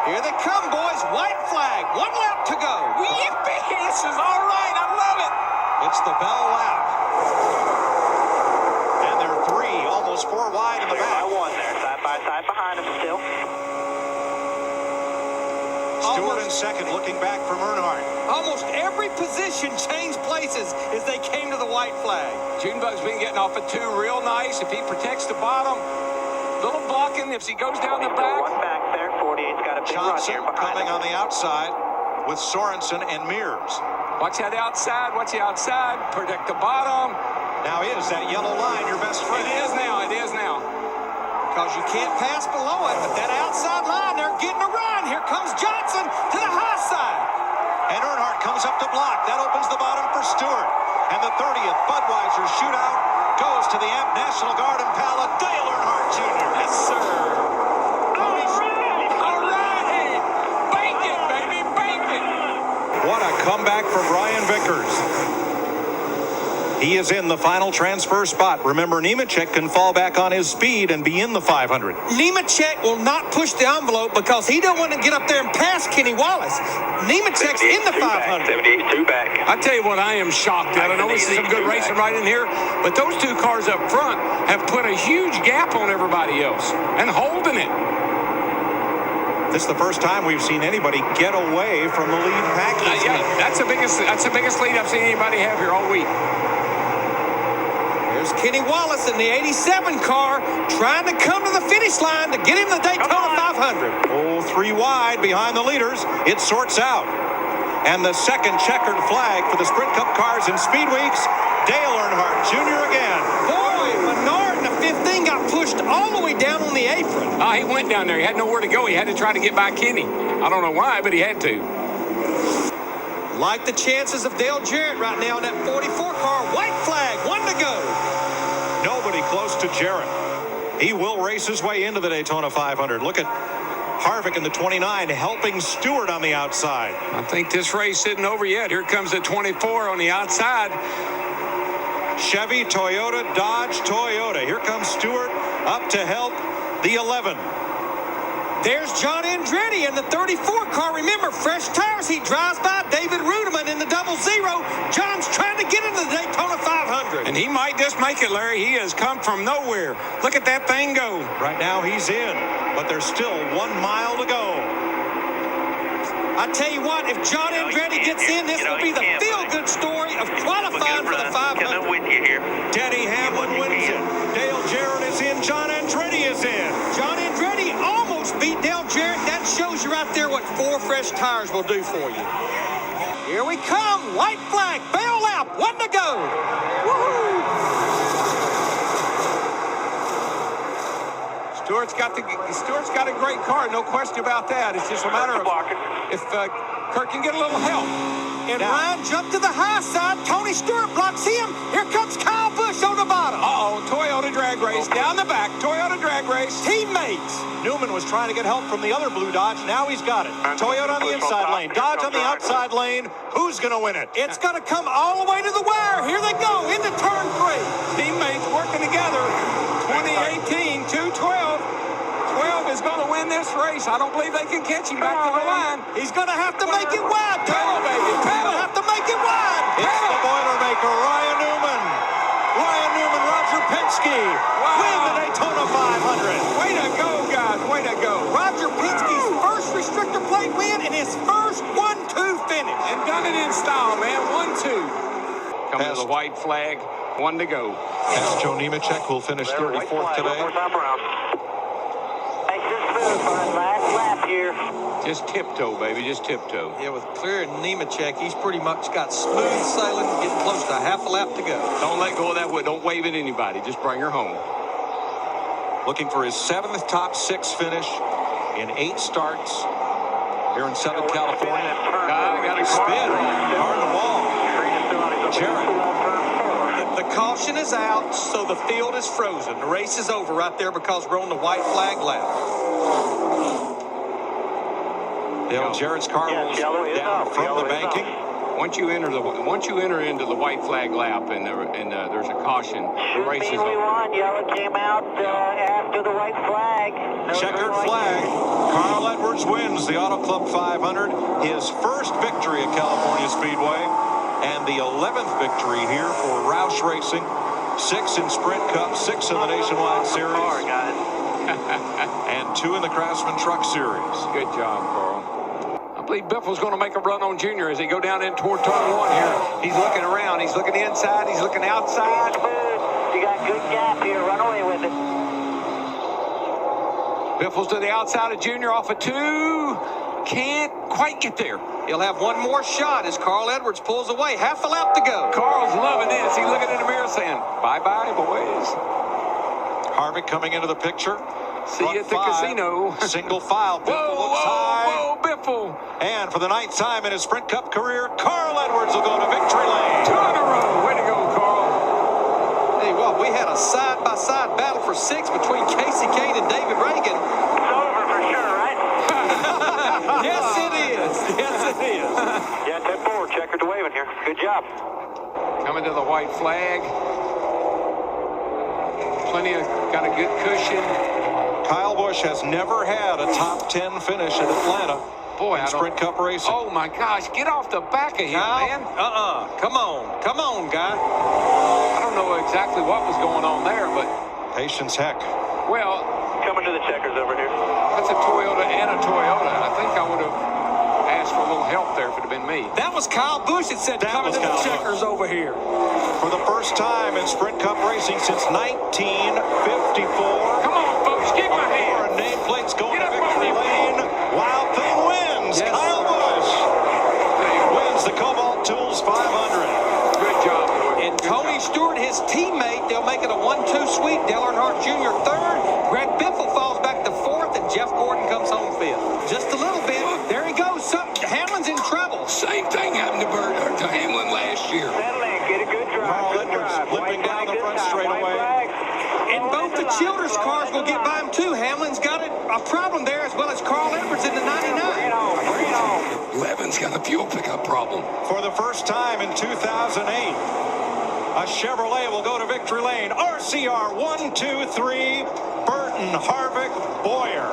Here they come, boys. White flag. 1 lap to go. Yippee! This is all right. I love it. It's the bell lap. And they're 3, almost 4 wide in the back. By 1 there, side by side behind him still. Stewart in second, looking back from Earnhardt. Almost every position changed places as they came to the white flag. Junebug's been getting off at 2 real nice. If he protects the bottom, little blocking if he goes down the back. 1 back there, 48's got a big run Johnson here behind coming him. on the outside with Sorensen and Mears. Watch that outside. Watch the outside. Protect the bottom. Now is that yellow line your best friend? It is now. It is now. Because you can't pass below it, but that outside line, they're getting a run. Here comes Johnson to the high side. And Earnhardt comes up to block. That opens the bottom for Stewart. And the 30th Budweiser shootout goes to the Amp National Guard Impala, Dale Earnhardt Jr. Yes, sir. All right. Bank it, baby. Bank it. What a comeback from Brian Vickers. He is in the final transfer spot. Remember, Nemechek can fall back on his speed and be in the 500. Nemechek will not push the envelope because he don't want to get up there and pass Kenny Wallace. Nemechek's in the 500. 78's 2 back. I tell you what, I am shocked at. I know this is some good racing right in here, but those 2 cars up front have put a huge gap on everybody else and holding it. This is the first time we've seen anybody get away from the lead package. Yeah, that's the biggest lead I've seen anybody have here all week. There's Kenny Wallace in the 87 car trying to come to the finish line to get him the Daytona 500. Oh, 3 wide behind the leaders. It sorts out. And the second checkered flag for the Sprint Cup cars in Speed Weeks. Dale Earnhardt Jr. again. Boy, Menard in the 15 got pushed all the way down on the apron. He went down there. He had nowhere to go. He had to try to get by Kenny. I don't know why, but he had to. Like the chances of Dale Jarrett right now in that 44 car. White flag, 1 to go. Nobody close to Jarrett. He will race his way into the Daytona 500. Look at Harvick in the 29 helping Stewart on the outside. I think this race isn't over yet. Here comes the 24 on the outside. Chevy, Toyota, Dodge, Toyota. Here comes Stewart up to help the 11. There's John Andretti in the 34 car. Remember, fresh tires. He drives by David Ruderman in the 00. John's trying to get into the Daytona 500. And he might just make it, Larry. He has come from nowhere. Look at that thing go. Right now he's in, but there's still 1 mile to go. I tell you what, if John Andretti gets in, this will be the feel-good story of qualifying for the 500. With you here. Denny Hamlin wins it. Dale Jarrett is in. John Andretti is in. John Andretti almost beat Dale Jarrett. That shows you right there what 4 fresh tires will do for you. Here we come. White flag. Bail lap. 1 to go. Woohoo! Stewart's got a great car, no question about that. It's just a matter of if Kurt can get a little help. And Ryan jumped to the high side. Tony Stewart blocks him. Here comes Kyle Busch on the bottom. Toyota drag race down the back. Toyota drag race. Teammates. Newman was trying to get help from the other blue Dodge. Now he's got it. Toyota on the inside lane. Dodge on the outside lane. Who's going to win it? It's going to come all the way to the wire. Here they go into turn 3. Teammates working together. 2018, 212. 12 is going to win this race. I don't believe they can catch him back to the line. He's going to have to make it wide. Pedal, baby. He's going to have to make it wide. It's the Boilermaker, Ryan Newman. Ryan Newman, Roger Penske win the Daytona 500. Way to go, guys. Way to go. Roger Penske's first restrictor plate win and his first 1-2 finish. And done it in style, man. 1-2. Coming to the white flag. 1 to go. That's Joe Nemechek, who'll finish 34th today. Last lap here. Just tiptoe, baby. Just tiptoe. Yeah, with Clear and Nemechek, he's pretty much got smooth sailing, getting close to half a lap to go. Don't let go of that wood. Don't wave at anybody. Just bring her home. Looking for his 7th top 6 finish in 8 starts here in Southern California. Got a spin. Car in the wall. Jarrett. The caution is out, so the field is frozen. The race is over right there because we're on the white flag lap. Dale Jarrett's car rolls down from the banking. Once you enter into the white flag lap and there's a caution, the race is over. Yellow came out after the white flag. Checkered flag. Carl Edwards Edwards wins the Auto Club 500, his first victory at California Speedway, and the 11th victory here for Roush Racing. 6 in Sprint Cup, 6 in the Nationwide Series, and 2 in the Craftsman Truck Series. Good job, Carl. I believe Biffle's going to make a run on Junior as they go down in toward turn 1 here. He's looking around. He's looking inside. He's looking outside. You got good gap here. Run away with it. Biffle's to the outside of Junior off of 2. Can't quite get there. He'll have one more shot as Carl Edwards pulls away. Half a lap to go. Carl's loving this. He's looking in the mirror saying, bye-bye, boys. Harvick coming into the picture. See you at the casino. Single file. Biffle Whoa, looks high. whoa, Biffle. And for the 9th time in his Sprint Cup career, Carl Edwards will go to victory lane. 2 in a row. Way to go, Carl. Hey, what? We had a side-by-side battle for 6 between Casey Kane and David Reagan. It's over for sure, right? Yes, it is. Yes, it is. Yeah, 10-4. Checker to waving here. Good job. Coming to the white flag. Plenty of, got a good cushion. Kyle Busch has never had a top 10 finish at Atlanta. Boy, in Sprint Cup racing. Oh, my gosh. Get off the back of him, man. Come on. Come on, guy. I don't know exactly what was going on there, but... Patience heck. Well... Coming to the checkers over here. That's a Toyota and a Toyota. I think I would have asked for a little help there if it had been me. That was Kyle Busch that said, coming to the checkers over here. For the first time in Sprint Cup racing since 1954. Come on, folks. Keep my hand. Nameplates going Get to up on victory me. lane. Wild Thing wins. Yes. Kyle Busch wins the Cobalt Tools 500. Good job, boy. And Tony Stewart, his teammate, they'll make it a 1-2 sweep. Dale Earnhardt Jr. 3rd. Greg Biffle falls back to 4th, and Jeff Gordon comes home 5th. Just a little bit. There he goes. Hamlin's in trouble. Same thing happened to Hamlin last year. Settling. Get a good drive. Carl Good Edwards drive. limping White down flag the front this time. straightaway. White flag. And both the Childress cars will get by him, too. Hamlin's got a problem there, as well as Carl Edwards in the 99. Bring it on. Bring it on. Levin's got a fuel pickup problem. For the first time in 2008, a Chevrolet will go to victory lane. RCR 1, 2, 3. Burton, Harvick, Boyer.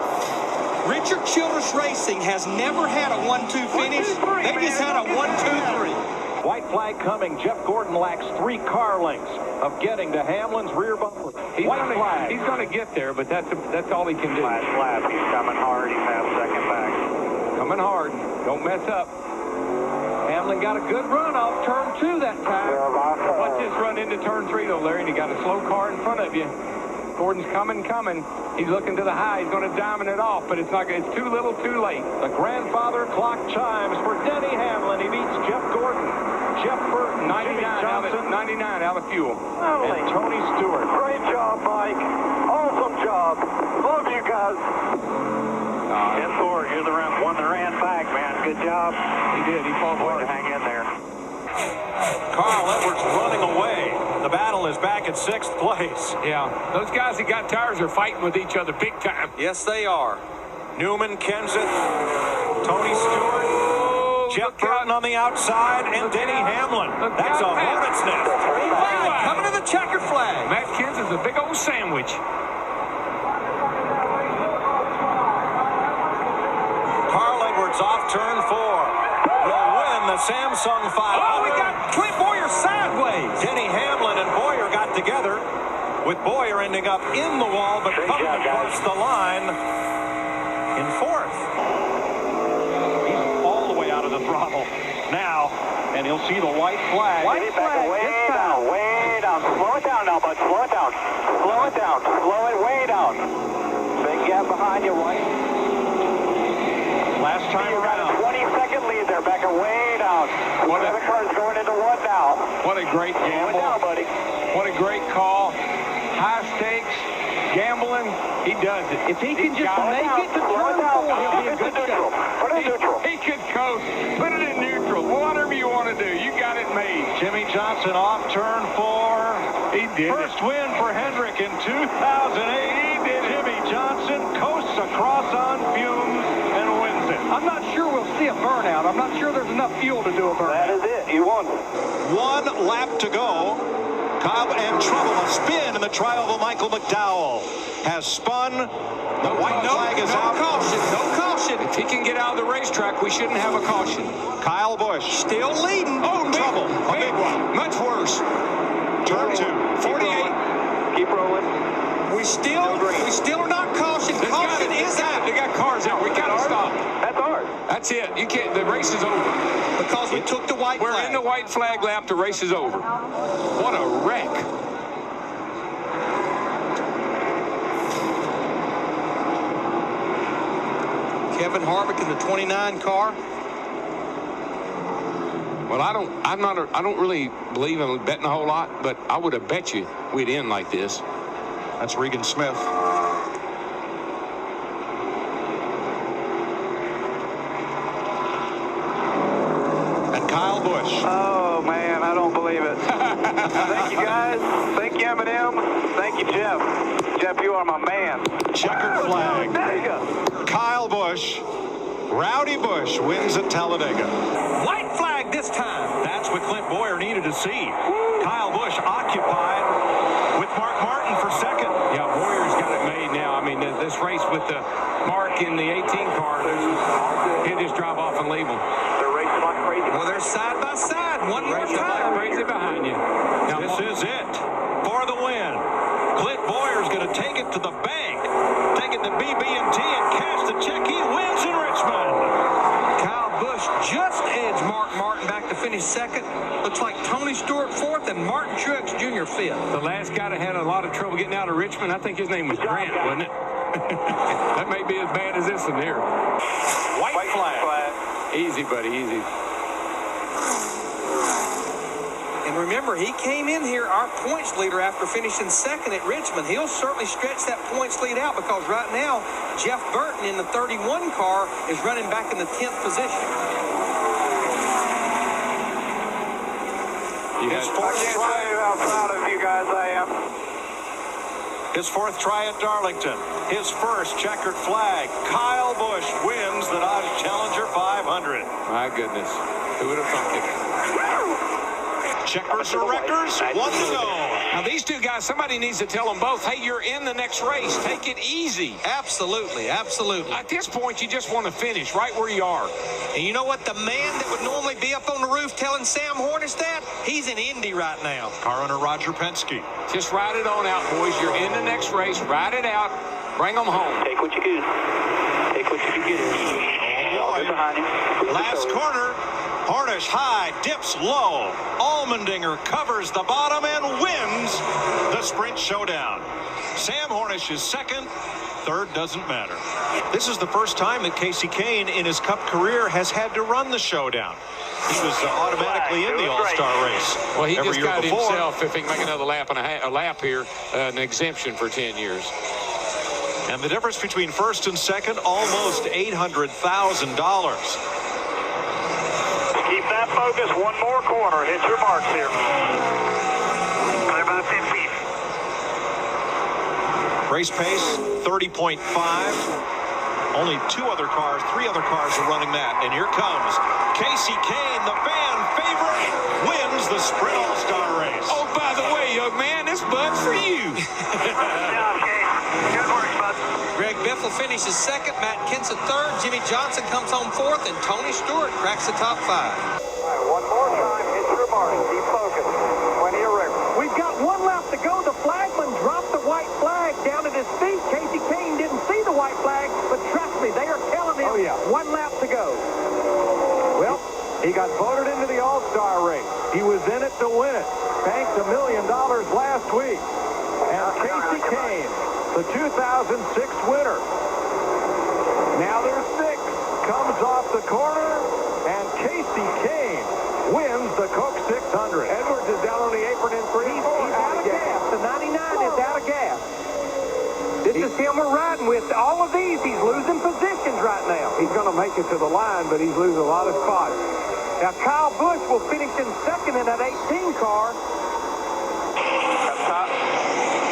Richard Childress Racing has never had a 1-2 finish. They just had a 1-2-3. White flag coming. Jeff Gordon lacks 3 car lengths of getting to Hamlin's rear bumper. He's going to get there, but that's all he can do. Last lap. He's coming hard. He passed second back. Coming hard. Don't mess up. Hamlin got a good run off turn 2 that time. Watch this run into turn 3, though, Larry, and you got a slow car in front of you. Gordon's coming. He's looking to the high. He's going to diamond it off, but it's too little, too late. The grandfather clock chimes for Denny Hamlin. He beats Jeff Gordon, Jeff Burton, 99 out of fuel. and Tony Stewart. Great job, Mike. Awesome job. Love you guys. 10-4. You're the one that ran back, man. Good job. He did. He fought hard. Hang in there. Carl Edwards running away. The battle is back at 6th place. Yeah, those guys that got tires are fighting with each other big time. Yes, they are. Newman, Kenseth, Tony Stewart, Jeff Burton on the outside, and Denny Hamlin. That's a hornet's nest. Coming to the checker flag. Matt Kenseth's a big old sandwich. Carl Edwards off turn 4. Will win the Samsung 500. Oh, we got Clint Boyer sideways. Denny Hamlin and Boyer got together, with Boyer ending up in the wall, but coming across the line in 4th. He's all the way out of the throttle now, and he'll see the white flag. White flag. Way down. Way down. Slow it down now, bud. Slow it down. Slow it down. Slow it way down. Big gap behind you, White. Last time You got around. a 20-second lead there, backer way down. What a- 7 cars going into 1 now. What a great Slow it gamble. down, buddy. What a great call. High stakes, gambling, he does it. If he can just got make it to Slow turn it down. 4, he'll be a Put it good in neutral. shot. Put it in neutral. He could coast. Put it in neutral. Whatever you want to do. You got it made. Jimmy Johnson off turn 4. He did First win for Hendrick in 2008. He did it. Jimmy Johnson coasts across on fumes and wins it. I'm not sure we'll see a burnout. I'm not sure there's enough fuel to do a burnout. That is it. You won. 1 lap to go. Kyle and trouble. A spin in the trial of Michael McDowell has spun. The white flag is out. Caution. No caution. racetrack, we shouldn't have a caution. Kyle Busch. Still leading. Oh, Trouble. A big big one. Much worse. Turn 2. 48. Keep rolling. We still are not cautioned. Caution is out. They got cars out. We got to stop. That's ours. That's it. You can't. The race is over. Because we took the white We're flag. in the white flag lap. The race is over. What a wreck. Kevin Harvick in the 29 car. Well, I don't really believe in betting a whole lot, but I would have bet you we'd end like this. That's Regan Smith. And Kyle Busch. Oh, man, I don't believe it. Thank you, guys. Thank you, Eminem. Thank you, Jeff. Jeff, you are my man. Checkered flag. There you go. Kyle Busch. Rowdy Busch wins at Talladega. White flag this time. That's what Clint Boyer needed to see. Kyle Busch occupied with Mark Martin for second. Yeah, Boyer's got it made now. I mean, this race with the Mark in the 18 car, he'll just drive off and leave them. They're racing like crazy. Well, they're side by side. One more Race time. crazy behind you. Now, This is it for the win. Clint Boyer's going to take it to the bank. Take it to BB&T and cash the check. He wins in Richmond. Kyle Busch just edged Mark Martin back to finish second. Looks like Tony Stewart fourth and Martin Truex Jr. fifth. the last guy that had a lot of trouble getting out of Richmond, I think his name was Grant, wasn't it? That may be as bad as this one here. White flag. Easy, buddy, easy. And remember, he came in here our points leader after finishing second at Richmond. He'll certainly stretch that points lead out because right now, Jeff Burton in the 31 car is running back in the 10th position. His fourth try. How proud of you guys I am. His fourth try at Darlington. His first checkered flag. Kyle Busch wins the Dodge Challenger 500. My goodness. Who would have thunk it? Checkers or wreckers, 1 to go. Now, these two guys, somebody needs to tell them both, hey, you're in the next race. Take it easy. Absolutely, absolutely. At this point, you just want to finish right where you are. And you know what? The man that would normally be up on the roof telling Sam Hornish that, he's in Indy right now. Car owner Roger Penske. Just ride it on out, boys. You're in the next race. Ride it out. Bring them home. Take what you can. Take what you can get. Oh, Behind you. last corner. Hornish high, dips low. Allmendinger covers the bottom and wins the sprint showdown. Sam Hornish is second. Third doesn't matter. This is the first time that Casey Kane in his Cup career has had to run the showdown. He was automatically in the All-Star race. Well, he every just year got before. himself, if he can make another lap and a lap here, an exemption for 10 years. And the difference between first and second, almost $800,000. Keep that focus. One more corner. Hit your marks here. About 10 feet. Race pace, 30.5. Only three other cars are running that. And here comes Casey Kane, the fan favorite, wins the Sprint All-Star race. Oh, by the way, young man, this bud's for you. Good job, Kane. Good work, bud. Greg Biffle finishes second, Matt Kenseth third, Jimmy Johnson comes home fourth, and Tony Stewart cracks the top five. All right, one more time. Hit your marks. Keep focused. Plenty of room. We've got one lap to go. The flagman dropped the white flag down at his feet. Casey Kane didn't see the white flag, but trust me, they are telling him 1 lap to go. Well, he got voted into the All-Star race. He was in it to win it. Banked $1 million last week. And Casey Kane, the 2006 winner. Now there's 6. Comes off the corner, and Casey Kane wins the Coke 600. Edwards is down on the apron in 3 and 4. He's out of gas. The 99 is out of gas. This is him we're riding with. All of these, he's losing positions right now. He's going to make it to the line, but he's losing a lot of spots. Now, Kyle Busch will finish in second in that 18 car.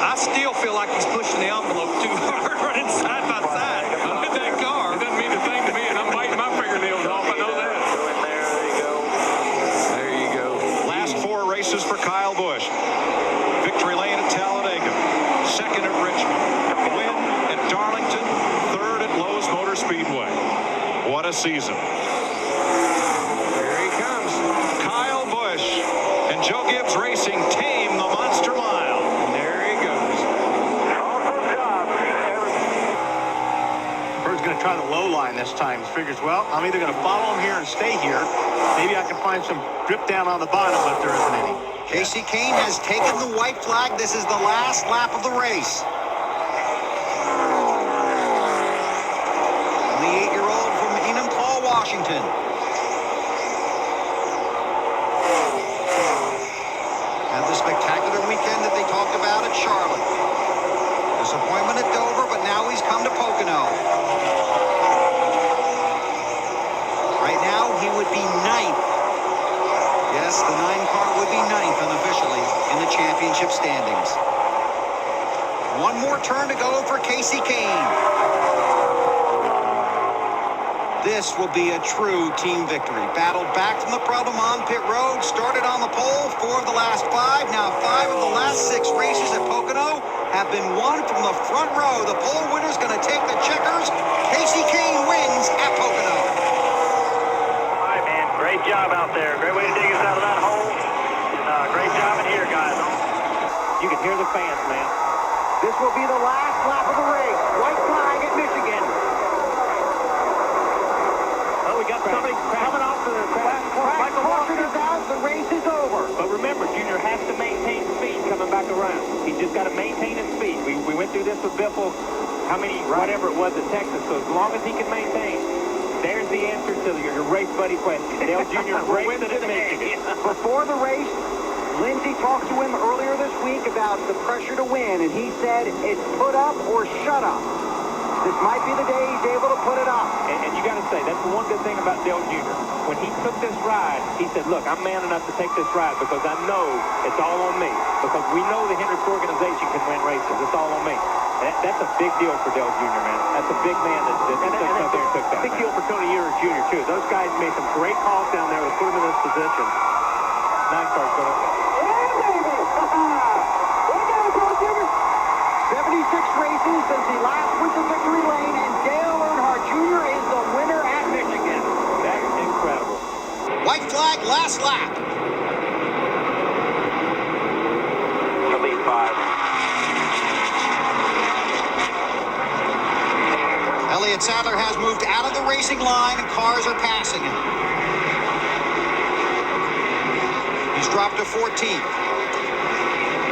I still feel like he's pushing the envelope too hard, running side by side with that car. It doesn't mean a thing to me, and I'm biting my fingernails off. I know that. Go in there. There you go. There you go. Last 4 races for Kyle Busch. Victory Lane at Talladega. Second at Richmond. Win at Darlington. Third at Lowe's Motor Speedway. What a season. Here he comes. Kyle Busch and Joe Gibbs Racing tame the Monster Mile. There he goes. Awesome job. Bird's going to try the low line this time. He figures, well, I'm either going to follow him here and stay here. Maybe I can find some drip down on the bottom, but there isn't any. Kasey Kahne has taken the white flag. This is the last lap of the race. The 8-year-old from Enumclaw, Washington. Had the spectacular weekend that they talked about at Charlotte. Disappointment at Dover, but now he's come to Pocono. Right now, he would be 9th. Yes, the 9 car would be 9th unofficially in the championship standings. One more turn to go for Kasey Kahne. This will be a true team victory. Battled back from the problem on pit road, started on the pole, 4 of the last 5. Now 5 of the last 6 races at Pocono have been won from the front row. The pole winner's going to take the checkers. Kasey Kahne wins at Pocono. All right, man. Great job out there. Great way to dig us out of that hole. And, great job in here, guys. You can hear the fans, man. This will be the last lap of the race. White flag at Michigan. Oh, we got somebody coming off the track. Michael Caution is out. The race is over. But remember, Junior has to maintain speed coming back around. He's just got to maintain his speed. We went through this with Biffle, whatever it was at Texas. So as long as he can maintain, there's the answer to your race buddy question. Dale Jr. raced it at Michigan. Before the race, Lindsey talked to him earlier this week about the pressure to win, and he said it's put up or shut up. This might be the day he's able to put it up. And you got to say, that's the one good thing about Dale Jr. When he took this ride, he said, look, I'm man enough to take this ride because I know it's all on me. Because we know the Hendricks organization can win races. It's all on me. That's a big deal for Dale Jr., man. That's a big man that took out there and took that. Big deal for Tony Ewers Jr., too. Those guys made some great calls down there to put him in this position. NASCAR's going to... 76 races since he last went to victory lane, and Dale Earnhardt Jr. is the winner at Michigan. That's incredible. White flag, last lap. The lead 5. Elliott Sadler has moved out of the racing line, and cars are passing him. He's dropped to 14th.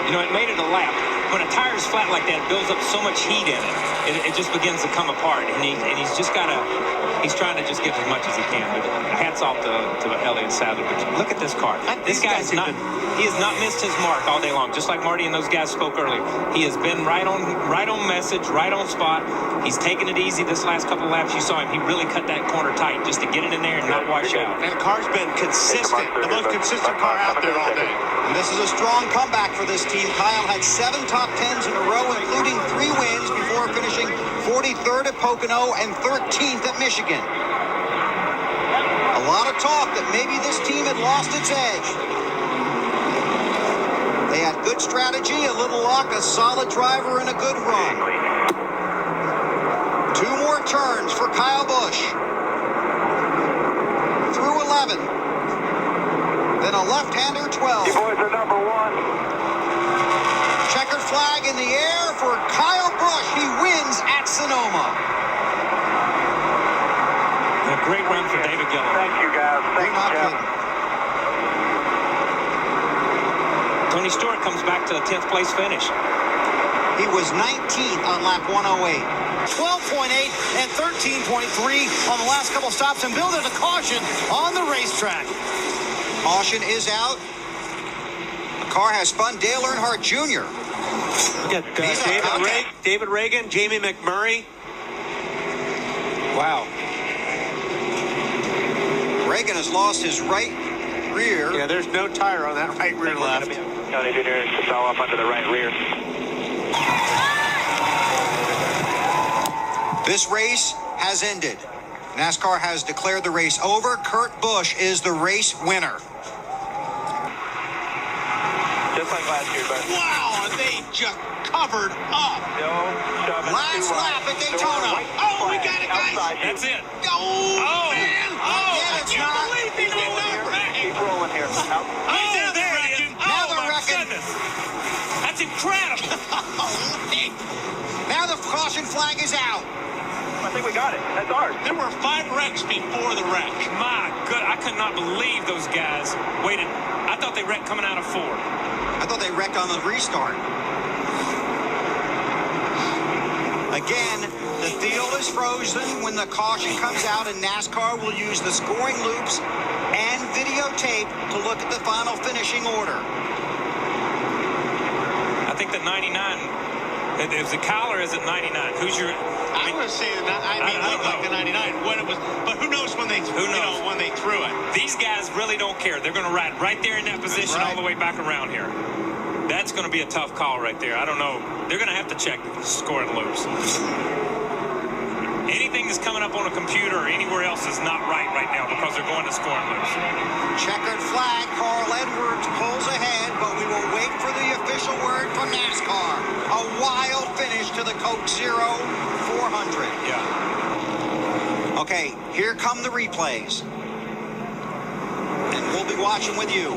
You know, it made it a lap. When a tire's flat like that, it builds up so much heat in it. It just begins to come apart, and he's just got to. He's trying to just get as much as he can. But hats off to Elliott Sadler. But look at this car. This guy's not. He has not missed his mark all day long. Just like Marty and those guys spoke earlier. He has been right on message, right on spot. He's taken it easy this last couple of laps. You saw him. He really cut that corner tight just to get it in there and not wash out. And the car's been consistent, the most consistent car out there all day. And this is a strong comeback for this team. Kyle had 7 top 10s in a row, including 3 wins before finishing 43rd at Pocono and 13th at Michigan. A lot of talk that maybe this team had lost its edge. They had good strategy, a little luck, a solid driver, and a good run. 2 more turns for Kyle Busch. Through 11. Then a left-hander 12. You boys are number 1. Checkered flag in the air for Kyle Busch. He wins at Sonoma. And a great run for David Gillen. Thank you, guys. Thank Not you, kidding. Tony Stewart comes back to a 10th place finish. He was 19th on lap 108. 12.8 and 13.3 on the last couple stops, and Bill, there's a caution on the racetrack. Caution is out. The car has spun. Dale Earnhardt Jr. Look at David Reagan, Jamie McMurray. Wow. Reagan has lost his right rear. Yeah, there's no tire on that right rear left. Tony Jr. fell off under the right rear. This race has ended. NASCAR has declared the race over. Kurt Busch is the race winner. Just like last year, but Wow, they just covered up. Last lap at Daytona. Oh, we got it, guys. That's it. Oh, Oh, man. Yeah, it's not. Keep rolling here. Oh, there it is. Now Oh, they're my wrecking. goodness. That's incredible. Now the caution flag is out. I think we got it. That's ours. There were 5 wrecks before the wreck. My good, I could not believe those guys waited. I thought they wrecked coming out of 4. I thought they wrecked on the restart. Again, the field is frozen when the caution comes out, and NASCAR will use the scoring loops and videotape to look at the final finishing order. I think the 99, is it Kyle or is it 99? Who's your... I was saying that. I mean, I looked like the 99 when it was, but who knows when they, when they threw it. These guys really don't care. They're going to ride right there in that position all the way back around here. That's going to be a tough call right there. I don't know. They're going to have to check the scoring loops. Anything that's coming up on a computer or anywhere else is not right now because they're going to scoring loops. Checkered flag, Carl Edwards pulls ahead, but we will wait for the official word from NASCAR. A wild finish to the Coke Zero 400. Yeah. Okay, here come the replays. And we'll be watching with you.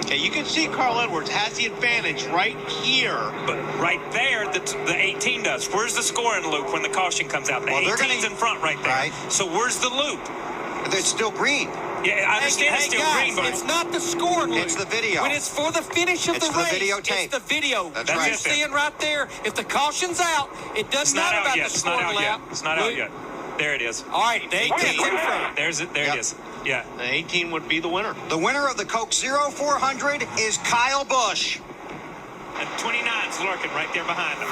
Okay, you can see Carl Edwards has the advantage right here. But right there, the 18 does. Where's the scoring loop when the caution comes out? The 18's in front right there. Right. So where's the loop? It's still green. Yeah, I understand it's still green, but it's not the scoring loop. It's the video. When it's for the finish of It's the the race, videotape. it's the video. That's You're right. seeing right there. If the caution's out, it doesn't matter about the It's not scoring out yet. lap. It's not out yet. There it is. All right, the 18's in front. There's it. There it is. Yeah. The 18 would be the winner. The winner of the Coke Zero 400 is Kyle Busch. And 29's lurking right there behind him.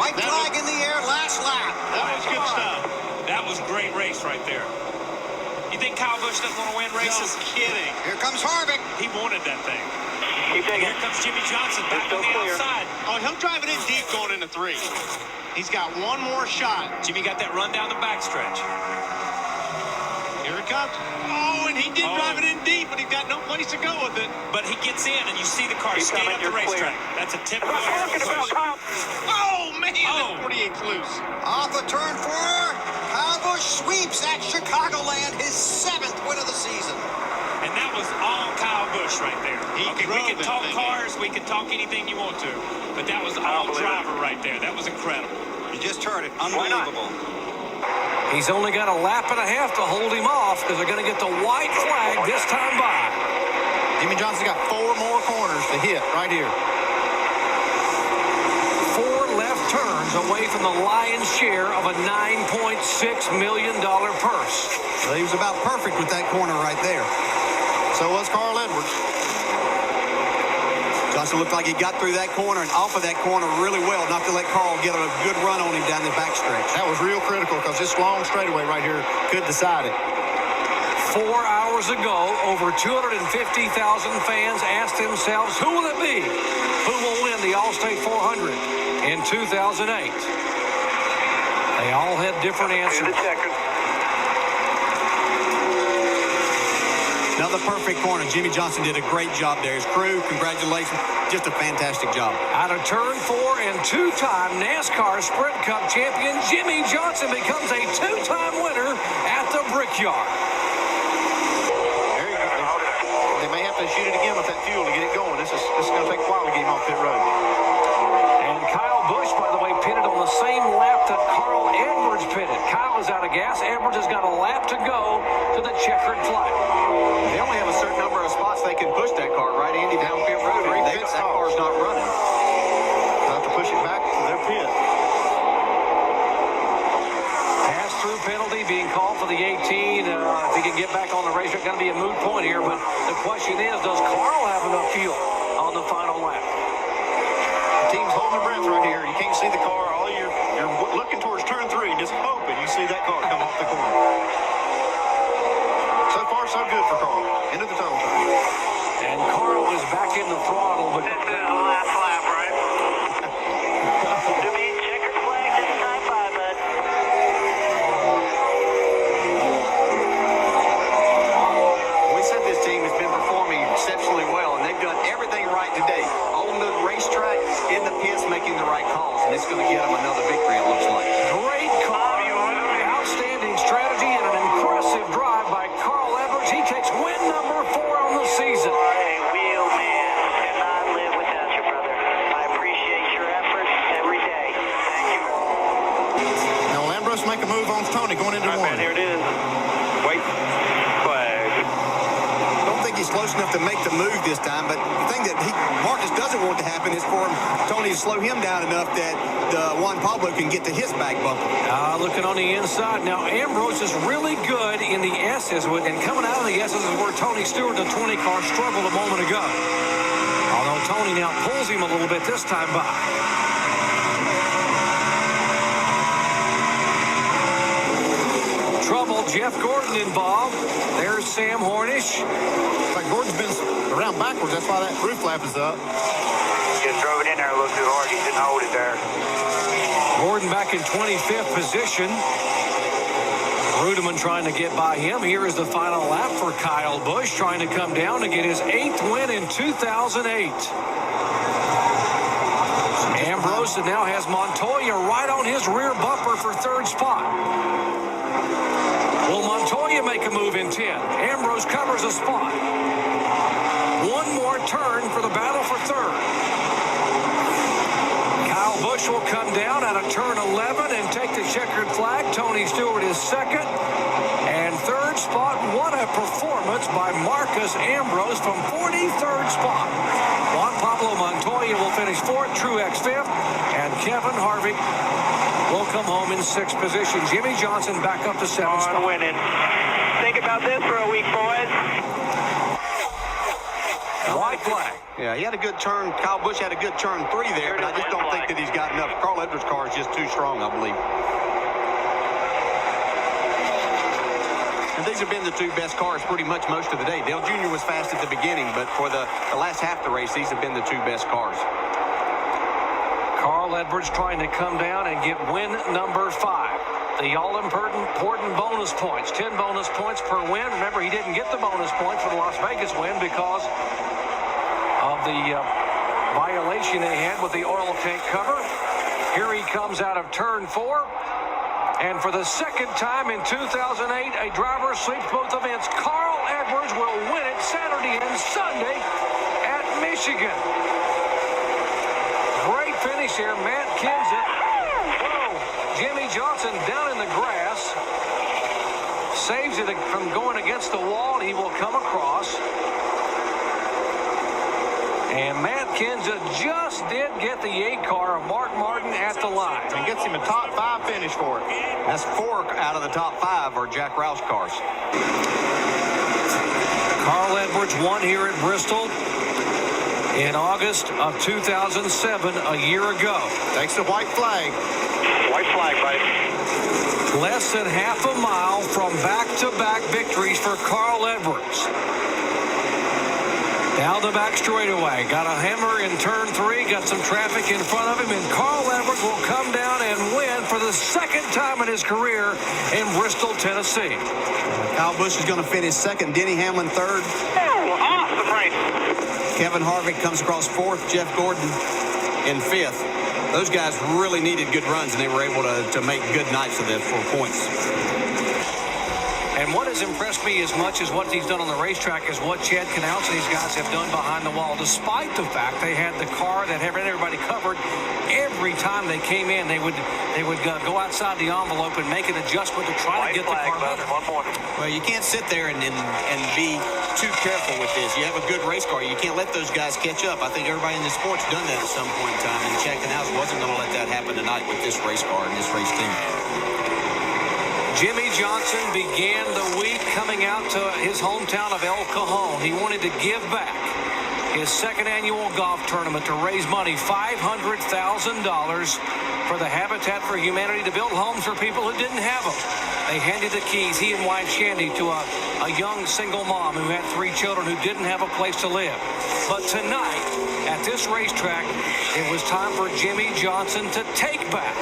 White flag in the air, last lap. That was good stuff. That was great race right there. You think Kyle Busch doesn't want to win races? No kidding. Here comes Harvick. He wanted that thing. Keep taking Here comes Jimmy Johnson back on the outside. Oh, he'll drive it in deep going into 3. He's got one more shot. Jimmy got that run down the backstretch. Here it comes. Oh, and he did drive it in deep, but he got no place to go with it. But he gets in, and you see the car skate up the racetrack. That's a typical push. Oh, man, that 48's loose. Off of turn 4, Kyle Busch sweeps at Chicagoland, his 7th win of the season. And that was all Kyle Busch right there. He Okay, we drove can that talk thing. cars, we can talk anything you want to, but that was all driver right there. That was incredible. You just heard it. Unbelievable. He's only got a lap and a half to hold him off because they're going to get the white flag this time by. Jimmy Johnson's got 4 more corners to hit right here. 4 left turns away from the lion's share of a $9.6 million purse. Well, he was about perfect with that corner right there. So was Carl Edwards. Johnson looked like he got through that corner and off of that corner really well, not to let Carl get a good run on him down the backstretch. That was real critical because this long straightaway right here could decide it. 4 hours ago, over 250,000 fans asked themselves, who will it be? Who will win the Allstate 400 in 2008? They all had different answers. Another perfect corner. Jimmy Johnson did a great job there. His crew, congratulations. Just a fantastic job. Out of turn 4 and 2-time NASCAR Sprint Cup champion Jimmy Johnson becomes a 2-time winner at the Brickyard. There you go. They may have to shoot it again with that fuel to get it going. This is going to take a while to get him off pit road. And Kyle Busch, by the way, pitted on the same lap that Carl Edwards pitted. Kyle is out of gas. Edwards has got a lap to go to the checkered flag. They only have a certain number of spots they can push that car, right, Andy, down pit road. That car's not running. They'll have to push it back to their pit. Pass-through penalty being called for the 18. If he can get back on the racetrack, going to be a moot point here. But the question is, does Carl have enough fuel on the final lap? The team's holding their breath right here. You can't see the car. All you're looking towards turn 3, just hoping you see that car come off the corner. So far, so good for Carl. Into the tunnel time. And Carl is back in the throttle. But This is the last lap, right? To me, checkered flag this time by, bud. We said this team has been performing exceptionally well, and they've done everything right today. On the racetrack, in the pits, making the right calls, and it's going to get them a make a move on Tony going into one. Here it is. Wait. Flag. Don't think he's close enough to make the move this time, but the thing that Marcus doesn't want to happen is for Tony to slow him down enough that Juan Pablo can get to his back bumper. Looking on the inside. Now, Ambrose is really good in the S's, and coming out of the S's is where Tony Stewart, the 20 car, struggled a moment ago. Although Tony now pulls him a little bit this time by. Trouble, Jeff Gordon involved. There's Sam Hornish. Like Gordon's been around backwards. That's why that roof flap is up. Just drove it in there a little too hard. He didn't hold it there. Gordon back in 25th position. Rudeman trying to get by him. Here is the final lap for Kyle Busch, trying to come down to get his 8th win in 2008. Ambrose now has Montoya right on his rear bumper for 3rd spot. Will Montoya make a move in 10? Ambrose covers a spot. One more turn for the battle for 3rd. Kyle Busch will come down out of turn 11 and take the checkered flag. Tony Stewart is 2nd. And 3rd spot, what a performance by Marcus Ambrose from 43rd spot. Juan Pablo Montoya will finish 4th, Truex 5th, and Kevin Harvick will come home in 6th position. Jimmy Johnson back up to 7th spot. Winning. Think about this for a week, boys. White flag. Yeah, he had a good turn. Kyle Busch had a good turn 3 there, but I just don't think that he's got enough. Carl Edwards' car is just too strong, I believe. And these have been the 2 best cars pretty much most of the day. Dale Jr. was fast at the beginning, but for the last half of the race, these have been the 2 best cars. Carl Edwards trying to come down and get win number 5. The all-important bonus points. 10 bonus points per win. Remember, he didn't get the bonus points for the Las Vegas win because of the violation they had with the oil tank cover. Here he comes out of turn 4. And for the 2nd time in 2008, a driver sweeps both events. Carl Edwards will win it Saturday and Sunday at Michigan. Great finish here. Matt Kenseth. Whoa. Jimmy Johnson down in the grass. Saves it from going against the wall. He will come across. And Matt Kenseth just did get the 8 car of Mark Martin at the line. And gets him a top 5 finish for it. That's 4 out of the top 5 are Jack Roush cars. Carl Edwards won here at Bristol in August of 2007, a year ago. Takes the white flag. White flag, buddy. Less than half a mile from back-to-back victories for Carl Edwards. Down the back straightaway. Got a hammer in turn 3. Got some traffic in front of him. And Carl Edwards will come down and win for the 2nd time in his career in Bristol, Tennessee. Kyle Busch is going to finish 2nd. Denny Hamlin 3rd. Awesome race. Kevin Harvick comes across 4th. Jeff Gordon in 5th. Those guys really needed good runs, and they were able to make good nights of this for points. And what has impressed me as much as what he's done on the racetrack is what Chad Knaus and these guys have done behind the wall. Despite the fact they had the car that had everybody covered, every time they came in, they would go outside the envelope and make an adjustment to try to get the car better. Well, you can't sit there and be too careful with this. You have a good race car. You can't let those guys catch up. I think everybody in the sport's done that at some point in time, and Chad Knaus wasn't going to let that happen tonight with this race car and this race team. Jimmy Johnson began the week coming out to his hometown of El Cajon. He wanted to give back his 2nd annual golf tournament to raise money, $500,000 for the Habitat for Humanity to build homes for people who didn't have them. They handed the keys, he and wife Shandy, to a young single mom who had 3 children who didn't have a place to live. But tonight, at this racetrack, it was time for Jimmy Johnson to take back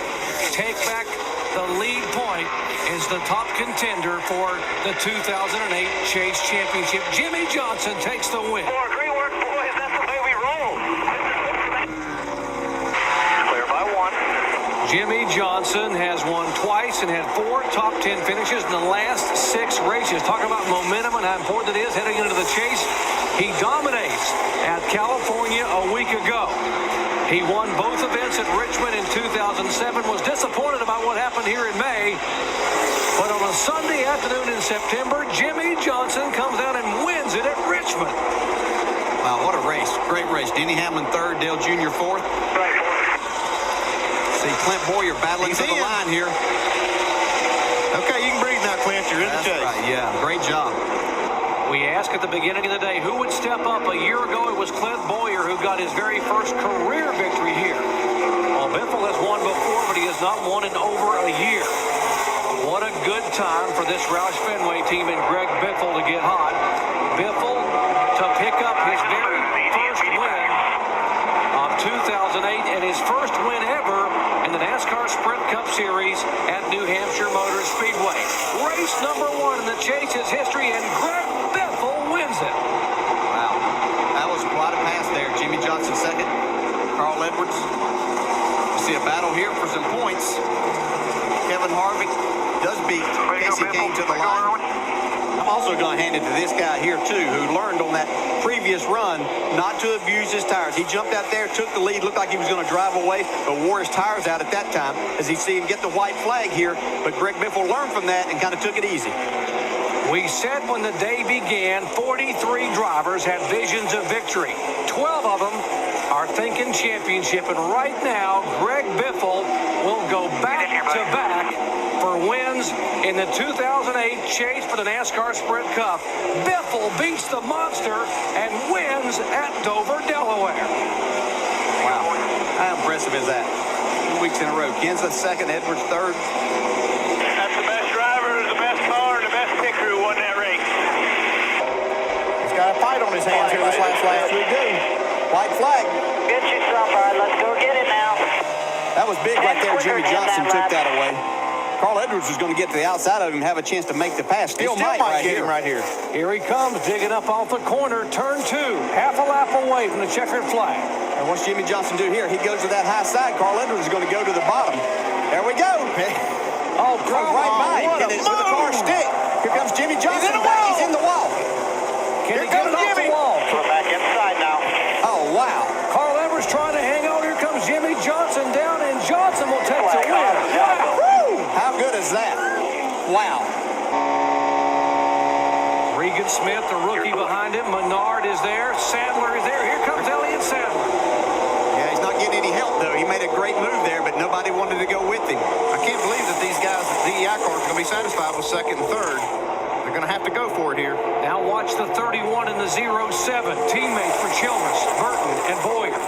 the lead point is the top contender for the 2008 Chase Championship. Jimmy Johnson takes the win. Great work, boys. That's the way we roll. Clear by 1. Jimmy Johnson has won twice and had 4 top 10 finishes in the last 6 races. Talk about momentum and how important it is heading into the Chase. He dominates at California a week ago. He won both events at Richmond in 2007, was disappointed about what happened here in May. But on a Sunday afternoon in September, Jimmy Johnson comes down and wins it at Richmond. Wow, what a race. Great race. Denny Hamlin third, Dale Jr. fourth. Right. See Clint Boyer battling for the line here. Okay, you can breathe now, Clint. You're in the chase. Right, yeah. Great job. We asked at the beginning of the day who would step up. A year ago, it was Clint Boyer who got his very first career victory here. Well, Biffle has won before, but he has not won in over a year. What a good time for this Roush Fenway team and Greg Biffle to get hot. Biffle to pick up his very first win of 2008 and his first win ever in the NASCAR Sprint Cup Series at New Hampshire Motor Speedway. Race number 1 in the Chase's history, and Greg Biffle wins it. Wow. That was quite a pass there. Jimmy Johnson second. Carl Edwards. You see a battle here for some points. Kevin Harvick does beat Casey Kane to the line. I'm also going to hand it to this guy here, too, who learned on that previous run not to abuse his tires. He jumped out there, took the lead, looked like he was going to drive away, but wore his tires out at that time as he see him get the white flag here. But Greg Biffle learned from that and kind of took it easy. We said when the day began, 43 drivers had visions of victory. 12 of them are thinking championship, and right now, Greg Biffle will go back-to-back for wins in the 2008 chase for the NASCAR Sprint Cup. Biffle beats the monster and wins at Dover, Delaware. Wow. How impressive is that? 2 weeks in a row. Kenseth second, Edwards third. That's the best driver, the best car, and the best picker who won that race. He's got a fight on his hands here this last lap. We do. White flag. Get you somebody. Let's go get it now. That was big right there. Jimmy Johnson took that away. Carl Edwards was going to get to the outside of him and have a chance to make the pass. Still might get him right here. Here he comes, digging up off the corner. Turn 2, half a lap away from the checkered flag. And what's Jimmy Johnson do here? He goes to that high side. Carl Edwards is going to go to the bottom. There we go. Oh, comes right by him. Hit it with the car stick. Here comes Jimmy Johnson. He's in the wall. Can he get it off the wall? We're back inside now. Oh, wow. Carl Edwards trying to hang on. Here comes Jimmy Johnson down, and Johnson will take the win. Wow. How good is that? Wow. Regan Smith, the rookie behind him. Menard is there. Sadler is there. Here comes Elliott Sadler. Yeah, he's not getting any help, though. He made a great move there, but nobody wanted to go with him. I can't believe that these guys at DEI cars are going to be satisfied with second and third. They're going to have to go for it here. Now watch the 31 and the 07. Teammates for Childress, Burton, and Boyer.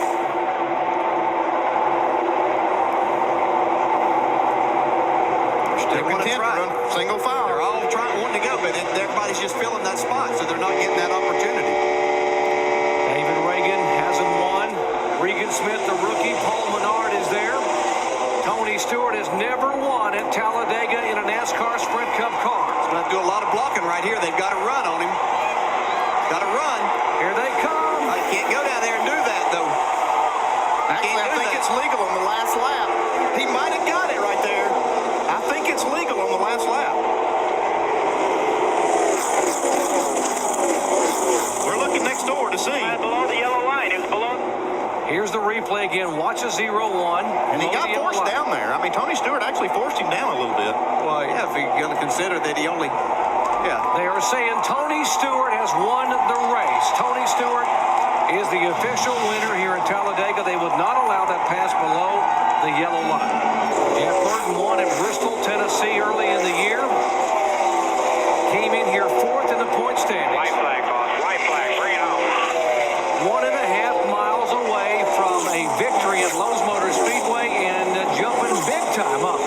They're content to run single file. They're all wanting to go, but everybody's just filling that spot, so they're not getting that opportunity. David Reagan hasn't won. Regan Smith, the rookie. Paul Menard is there. Tony Stewart has never won at Talladega in a NASCAR Sprint Cup car. He's going to have to do a lot of blocking right here. They've got to run on him. Got to run. Here they come. I can't go down there and do that, though. Actually, I think it's legal on the last lap. He might have got it right there. I think it's legal on the last lap. We're looking next door to see. Below the yellow line. It was below. Here's the replay again. Watch a 0-1. And he got forced down there. I mean, Tony Stewart actually forced him down a little bit. Well, yeah, if you're going to consider that he only, They are saying Tony Stewart has won the race. Tony Stewart is the official winner here at Talladega. They would not allow that pass below the yellow line. Jeff Burton won at Bristol, Tennessee early in the year. Came in here 4th in the point standings. White flag, boss. White flag. Bring it on. 1.5 miles away from a victory at Lowe's Motor Speedway and jumping big time up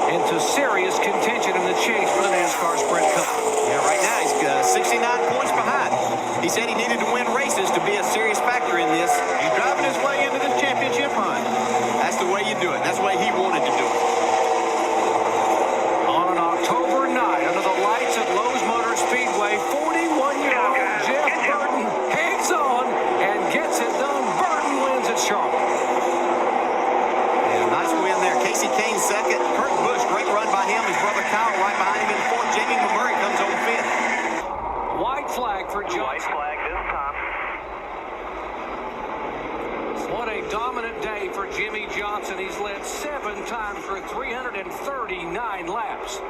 into serious contention in the chase for the NASCAR Sprint Cup. yeah, right now he's 69 points behind. He said he needed to win races to be a serious factor in this. He's driving his way into this championship hunt. That's the way you do it. That's the way he wanted to do it. 339 laps.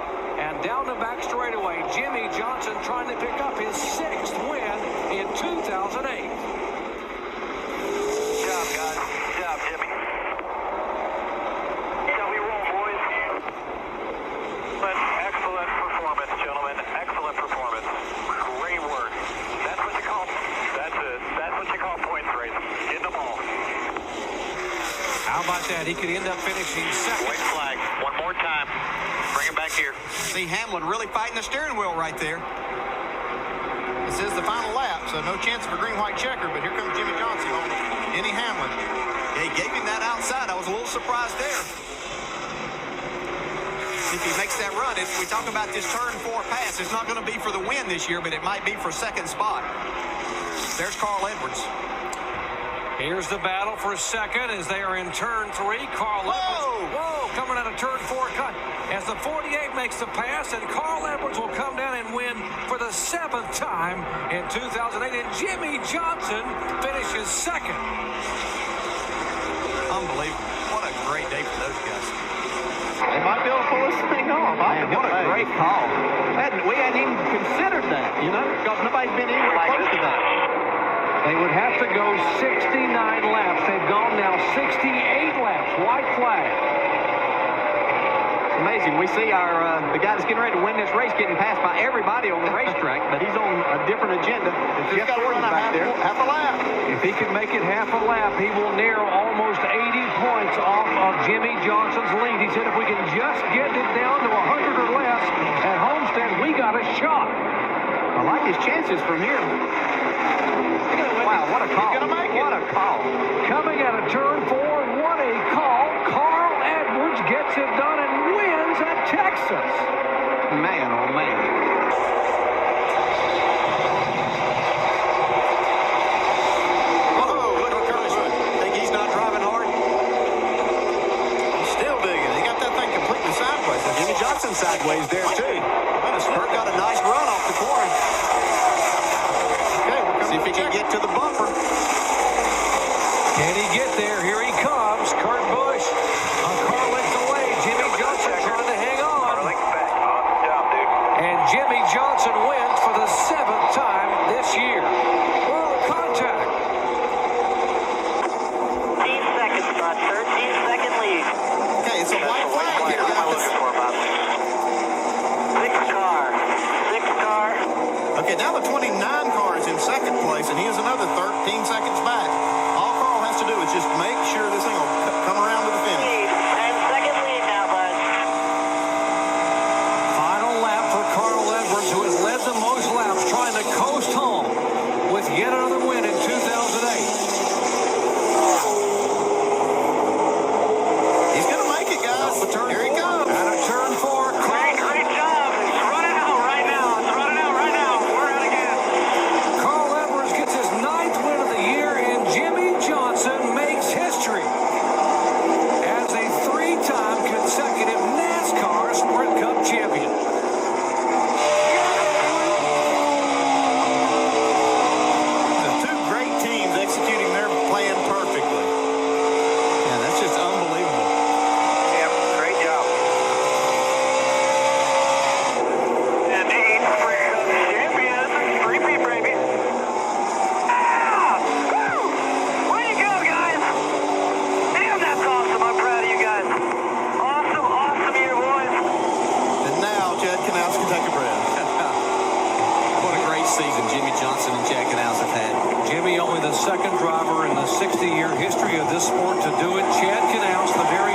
And down the back straightaway, Jimmy Johnson trying to pick up his 6th win in 2008. Good job, guys. Good job, Jimmy. Yeah, we roll, boys. Excellent performance, gentlemen. Excellent performance. Great work. That's what you call. That's it. That's what you call points racing. Getting them all. How about that? He could end up finishing second. White flag. One more time. Bring him back here. See Hamlin really fighting the steering wheel right there. This is the final lap, so no chance of a green-white checker, but here comes Jimmy Johnson on Denny Hamlin. Yeah, he gave him that outside. I was a little surprised there. If he makes that run, we talk about this turn 4 pass. It's not going to be for the win this year, but it might be for second spot. There's Carl Edwards. Here's the battle for second as they are in turn 3. Carl Edwards, coming out of turn 4 cut. As the 48 makes the pass, and Carl Edwards will come down and win for the 7th time in 2008. And Jimmy Johnson finishes second. Unbelievable. What a great day for those guys. They might be able to pull this thing off. Man, what a great call. We hadn't even considered that, because nobody's been anywhere close to that. They would have to go 69 laps. They've gone now 68 laps. White flag. It's amazing. We see the guy that's getting ready to win this race getting passed by everybody on the racetrack, but he's on a different agenda. He's got to run half a lap. If he can make it half a lap, he will narrow almost 80 points off of Jimmy Johnson's lead. He said if we can just get it down to 100 or less at Homestead, we got a shot. I like his chances from here. Wow, what a call. He's gonna make it. What a call. Coming out of turn 4, what a call. Carl Edwards gets it done and wins at Texas. Man, oh man. Whoa, look at Curtis. Think he's not driving hard? He's still digging. He got that thing completely sideways. Jimmy Johnson sideways there, too. Kurt got a nice run off the corner. See if he can get to the bumper. Can he get there? Here he comes. Kurt Busch a car length away. Jimmy Johnson trying to hang on. Awesome job, dude. And Jimmy Johnson wins for the 7th time this year. Well, contact. 13 seconds, bud. 13-second lead. Okay, it's a white flag here, guys. 6 car. Okay, now the 29 car is in second place, and he is another 13 seconds back. All Carl has to do is just make sure this thing will come around to the finish. 10-second lead now, bud. Final lap for Carl Edwards, who has led the most laps, trying to coast home with yet another win in 2008. He's going to make it, guys. Here he comes. Out of turn 4, Great job. It's running out right now. It's running out right now. We're out again. Carl Edwards gets his 9th win of the year, and Jimmy Johnson makes history as a 3-time consecutive NASCAR Sprint Cup champion. The two great teams executing their plan perfectly. Yeah, that's just unbelievable. Yep, great job. And he's Sprint Cup champion. 3-peat, baby. Woo! Way to go, guys. Damn, that's awesome. I'm proud of you guys. Awesome year, boys. And now Chad Knaus can take a breath. What a great season Jimmy Johnson and Chad Knaus have had. Jimmy, only the second driver in the 60-year history of this sport to do it. Chad Knaus, the very